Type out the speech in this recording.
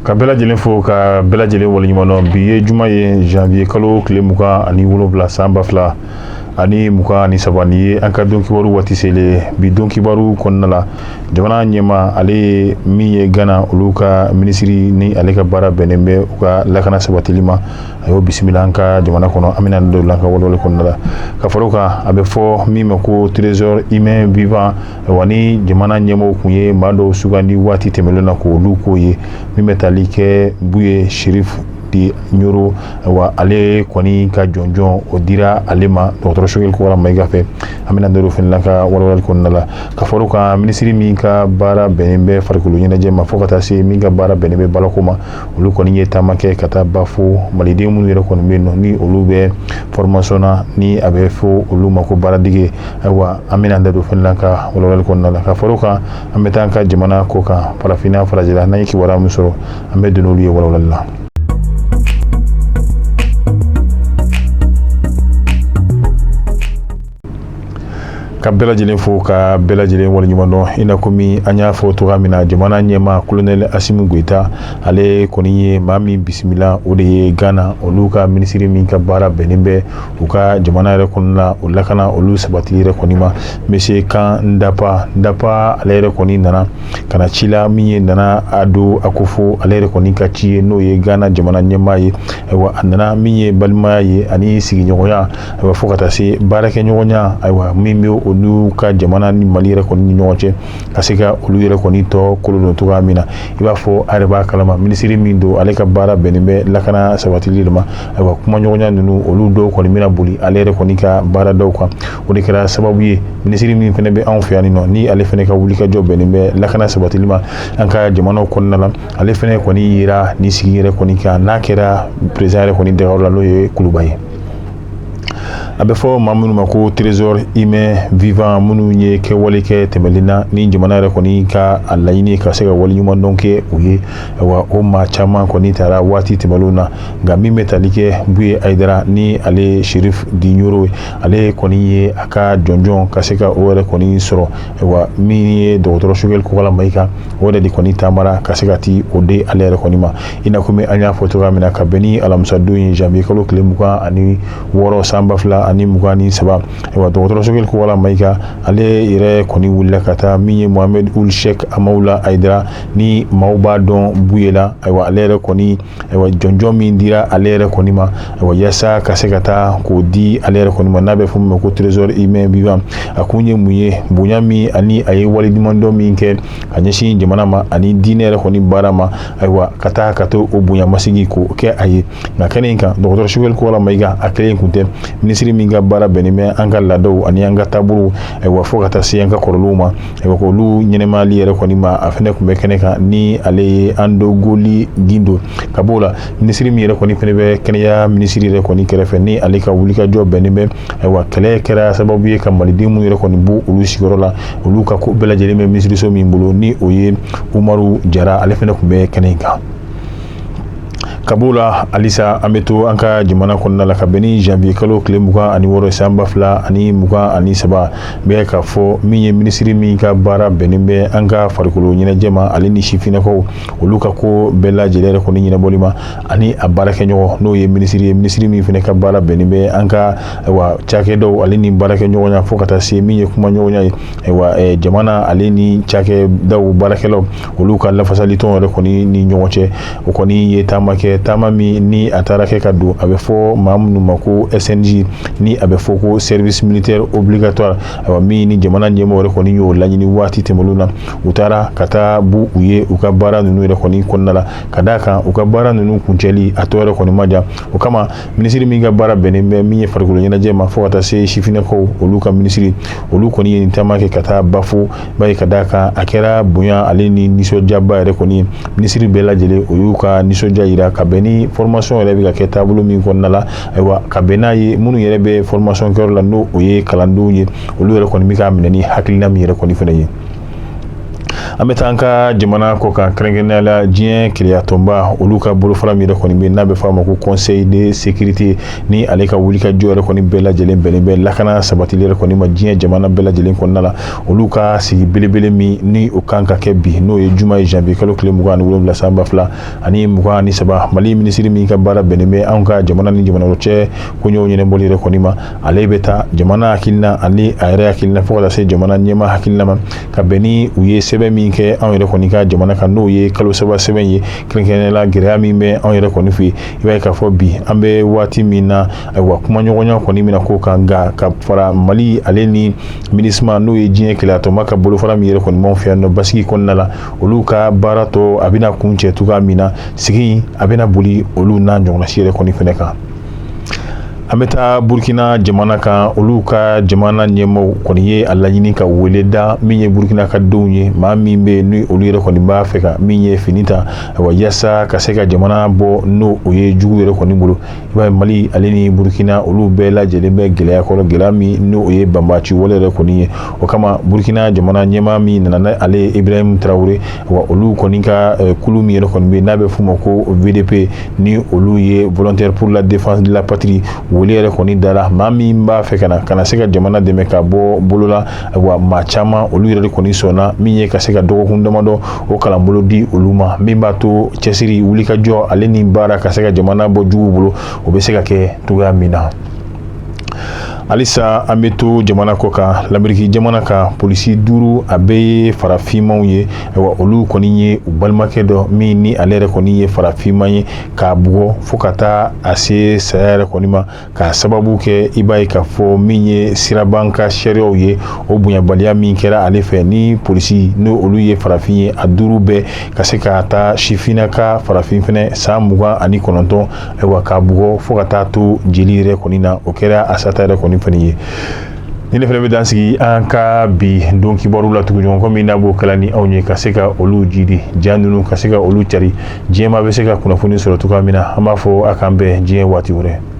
Ka bɛɛ lajɛlen fo ka bɛɛ lajɛlen waleɲuman bi ye juma ye janvier kalo tile 27 san 2023 ni ye an ka don kibaru waati selen bi don kibaru kɔnɔna la jamana ɲɛma ale min ye Gana olu ka ministiri ni ale ka baara bɛnnen bɛ u ka lakana sabatili ma a y'o bisimila an ka jamana kɔnɔ an bɛna don la ka walwale kɔnɔna la ka fara o kan a bɛ fɔ min ma ko trésor humain vivant wa ni jamana ɲɛmɔgɔw kun ye maa dɔw sugandi waati tɛmɛlen na k'olu k'o ye min bɛ tali kɛ Buye Sheriff di Ɲoro wa ale kɔni ka jɔnjɔn o dira ale ma dɔgɔtɔrɔso Kɔgɔla Mayiga fɛ an bɛna don fɛnɛ la ka walwale kɔnɔna la ka fara o kan ministiri min ka baara bɛnnen bɛ farikolo ɲɛnajɛ ma fo ka taa se min ka baara bɛnnen bɛ balako ma olu kɔni ye taama kɛ ka taa ba fo maliden minnu yɛrɛ kɔni bɛ yen nɔ ni olu bɛ formation na ni a bɛ fɔ olu ma ko baaradege ayiwa an bɛna da don fɛnɛ la ka walwale kɔnɔna la ka fara o kan an bɛ taa an ka jamana ko kan farafinna farajɛla n'an ye kibaruya min sɔrɔ an bɛ don n'olu ye walwalali la. Ka bɛɛ lajɛlen fo ka bɛɛ lajɛlen waleɲuman dɔn i na komi an y'a fɔ cogoya min na jamana ɲɛma colonel Asimi Goita ale kɔni ye maa min bisimila o de ye Gana olu ka ministiri min ka baara bɛnnen bɛ u ka jamana yɛrɛ kɔnɔna la o lakana olu sabatili yɛrɛ kɔni ma monsieur Kan Ndapa ale yɛrɛ kɔni nana ka na ci la min ye Nana Ado Akufo ale yɛrɛ kɔni ka ci ye n'o ye Gana jamana ɲɛma ye ayiwa a nana min ye balimaya ye ani sigiɲɔgɔnya ayiwa fo ka taa se baarakɛɲɔgɔnya ayiwa min bɛ olu ka jamana ni Mali yɛrɛ kɔni ni ɲɔgɔn cɛ ka se ka olu yɛrɛ kɔni tɔ kolon cogoya min na i b'a fɔ a yɛrɛ b'a kalama ministiri min don ale ka baara bɛnnen bɛ lakana sabatili de ma ayiwa kuma ɲɔgɔnya ninnu olu dɔw kɔni bɛna boli ale yɛrɛ kɔni ka baara dɔw kan o de kɛra sababu ye ministiri min fɛnɛ bɛ anw fɛ yan nɔ ni ale fɛnɛ ka wulikajɔ bɛnnen bɛ lakana sabatili ma an ka jamanaw kɔnɔna la ale fɛnɛ kɔni yira ni sigi yɛrɛ kɔni kan n'a kɛra président yɛrɛ kɔni dagayɔrɔ la n'o ye Kuluba ye a bɛ fɔ maa minnu ma ko trésor humain vivant minnu ye kɛwale kɛ tɛmɛlen na ni jamana yɛrɛ kɔni ka a laɲini ka se ka waleɲuman dɔn kɛ u ye wa o maa caman kɔni taara waati tɛmɛlenw na nka min bɛ tali kɛ Buye Ayidara ni ale Sheriff di Ɲoro ale kɔni ye a ka jɔnjɔn ka se ka o yɛrɛ kɔni sɔrɔ wa min ye dɔgɔtɔrɔso Kɔgɔla Mayiga o yɛrɛ de kɔni taamara ka se ka ti o de ale yɛrɛ kɔni ma i na komi an y'a fɔ cogoya min na ka bɛn ni alamisa don ye janvier kalo tile 26 san 2023 ayiwa dɔgɔtɔrɔso Kɔgɔla Mayiga ale yɛrɛ kɔni wulila ka taa min ye Mohamed Ould Cheikh Amawula Ayidara ni maaw b'a dɔn Buye la ayiwa ale yɛrɛ kɔni ayiwa jɔnjɔn min dira ale yɛrɛ kɔni ma ayiwa yaasa ka se ka taa k'o di ale yɛrɛ kɔni ma n'a bɛ fɔ min ma ko trésor humain vivant a kun ye mun ye bonya min ani a ye waleɲuman dɔn min kɛ ka ɲɛsin jamana ma ani diinɛ yɛrɛ kɔni baara ma ayiwa ka taa ka to o bonya masigi k'o kɛ a ye nka kɛnɛ in kan dɔgɔtɔrɔso Kɔgɔla Mayiga a kelen kun tɛ ministiri min ka baara bɛnnen bɛ an ka laadaw ani an ka taabolow ayiwa fo ka taa se an ka kɔrɔlenw ma ayiwa k'olu ɲɛnɛmayali yɛrɛ kɔni ma a fɛnɛ kun bɛ kɛnɛ kan ni ale ye Andogoli Gindo ka b'o la ministiri min yɛrɛ kɔni fɛnɛ bɛ kɛnɛya minisiri yɛrɛ kɔni kɛrɛfɛ ni ale ka wulikajɔ bɛnnen bɛ ayiwa kɛlɛ kɛra sababu ye ka maliden minnu yɛrɛ kɔni b'u olu sigiyɔrɔ la olu ka ko bɛɛ lajɛlen bɛ minisiriso min bolo ni o ye Umaru Jara ale fɛnɛ kun bɛ kɛnɛ in kan ka b'o la halisa an bɛ to an ka jamana kɔnɔna la ka bɛn ni janvier kalo tile 26 san 2023 bɛ ka fɔ min ye ministiri min ka baara bɛnnen bɛ an ka farikolo ɲɛnajɛ ma ale ni sifinnakaw olu ka ko bɛɛ lajɛlen yɛrɛ kɔni ɲɛnabɔli ma ani a baarakɛɲɔgɔn n'o ye ministiri min fɛnɛ ka baara bɛnnen bɛ an ka ayiwa cakɛdaw ale ni baarakɛɲɔgɔnya fo ka taa se min ye kuma ɲɔgɔnya ye ayiwa jamana ale ni cakɛdaw baarakɛlaw olu ka lafasali tɔn yɛrɛ kɔni ni ɲɔgɔn cɛ o kɔni ye taama kɛ taama min ni a taara kɛ ka don a bɛ fɔ maa minnu ma ko SNJ ni a bɛ fɔ ko service militaire obligatoire ayiwa min ni jamana ɲɛmɔgɔ yɛrɛ kɔni y'o laɲini waati tɛmɛlenw na u taara ka taa bu u ye u ka baara ninnu yɛrɛ kɔni kɔnɔna la ka d'a kan u ka baara ninnu kuncɛli a tɔ yɛrɛ kɔni ma ja o kama ministiri min ka baara bɛnnen bɛ min ye farikolo ɲɛnajɛ ma fo ka taa se sifinnakaw olu ka ministiri olu kɔni ye nin taama kɛ ka taa bafo ba ye ka d'a kan a kɛra bonya ale ni nisɔndiyaba yɛrɛ kɔni ministiri bɛɛ lajɛlen o y'u ka nisɔndiya yira ka bɛn ni formation yɛrɛ bɛ ka kɛ taabolo min kɔnɔna la ayiwa ka bɛn n'a ye minnu yɛrɛ bɛ formation kɛyɔrɔ la n'o o ye kalandenw ye olu yɛrɛ kɔni bɛ ka minɛ ni hakilina min yɛrɛ kɔni fɛnɛ ye an bɛ taa an ka jamana kɔ kan kɛrɛnkɛrɛnnenya la diɲɛ keleya tɔnba olu ka bolofara min yɛrɛ kɔni bɛ n'a bɛ fɔ a ma ko conseil de sécurité ni ale ka wulikajɔ yɛrɛ kɔni bɛɛ lajɛlen bɛnnen bɛ lakana sabatili yɛrɛ kɔni ma diɲɛ jamana bɛɛ lajɛlen kɔnɔna la olu ka sigi belebele min ni o kan ka kɛ bi n'o ye juma ye janvier kalo tile 27 san 2023 Mali minisiri min ka baara bɛnnen bɛ anw ka jamana ni jamana wɛrɛ cɛ koɲɛw ɲɛnɛbɔli yɛrɛ kɔni ma ale bɛ taa jamana hakilina ani a yɛrɛ hakilina fo ka taa se jamana ɲɛma hakilina ma ka bɛn ni u ye sɛbɛn min kɛ anw yɛrɛ kɔni ka jamana kan n'o ye kalo saba sɛbɛn ye kɛrɛnkɛrɛnnenya la gɛlɛya min bɛ anw yɛrɛ kɔni fɛ i b'a ye k'a fɔ bi an bɛ waati min na ayiwa kumaɲɔgɔnya kɔni mina k'o kan nka ka fara Mali ale ni MINUSMA n'o ye diɲɛ keleya tɔnba ka bolofara min yɛrɛ kɔni b'anw fɛ yan nɔ basigi kɔnɔna la olu ka baara tɔ a bɛna kun cɛ cogoya min na sigi a bɛna boli olu n'a ɲɔgɔnna si yɛrɛ kɔni fɛnɛ kan. An bɛ taa Burkina jamana kan olu ka jamana ɲɛmaaw kɔni ye a laɲini ka wele da min ye Burkina ka denw ye maa min bɛ ni olu yɛrɛ kɔni b'a fɛ ka min ye fini ta ayiwa yaasa ka se ka jamana bɔ n'o o ye jugu yɛrɛ kɔni bolo i b'a ye Mali ale ni Burkina olu bɛɛ lajɛlen bɛ gɛlɛya kɔrɔ gɛlɛya min n'o ye banbaci wale yɛrɛ kɔni ye o kama Burkina jamana ɲɛmaa min nana n'ale Ibrahim Traoré wa olu kɔni ka kulu min yɛrɛ kɔni bɛ n'a bɛ f'u ma ko VDP ni olu ye volontaire pour la défense de la patrie wele yɛrɛ kɔni dara maa min b'a fɛ kana se ka jamana dɛmɛ ka bɔ bolo la wa maa caman olu yɛrɛ de kɔni sɔnna min ye ka se ka dɔgɔkun damadɔ o kalanbolo di olu ma min b'a to cɛsiri wulikajɔ ale ni baara ka se ka jamana bɔ jugu bolo o bɛ se ka kɛ cogoya min na. Alisa an bɛ to jamana kɔ kan Lamɛriki jamana kan polisi 5 a bɛɛ ye farafinmaw ye wa olu kɔni ye u balimakɛ dɔ min ni ale yɛrɛ kɔni ye farafinma ye k'a bugɔ fo ka taa a se saya yɛrɛ kɔni ma k'a sababu kɛ i b'a ye k'a fɔ min ye sirabanka sariyaw ye o bonyabaliya min kɛra ale fɛ ni polisi n'o olu ye farafin ye a 5 bɛɛ ka se ka taa sifinaka farafin fɛnɛ san 29 ayiwa k'a bugɔ fo ka taa to jeli yɛrɛ kɔni na o kɛra Asata yɛrɛ kɔni fɛnɛ ye ni ne fɛnɛ bɛ dan sigi an ka bi don kibaru la tugunɲɔgɔn ko min n'a b'o kala ni anw ye ka se ka olu jidi ja ninnu ka se ka olu cari diɲɛma bɛ se ka kunnafoni sɔrɔ cogoya min na an b'a fɔ a k'an bɛn diɲɛ waati wɛrɛ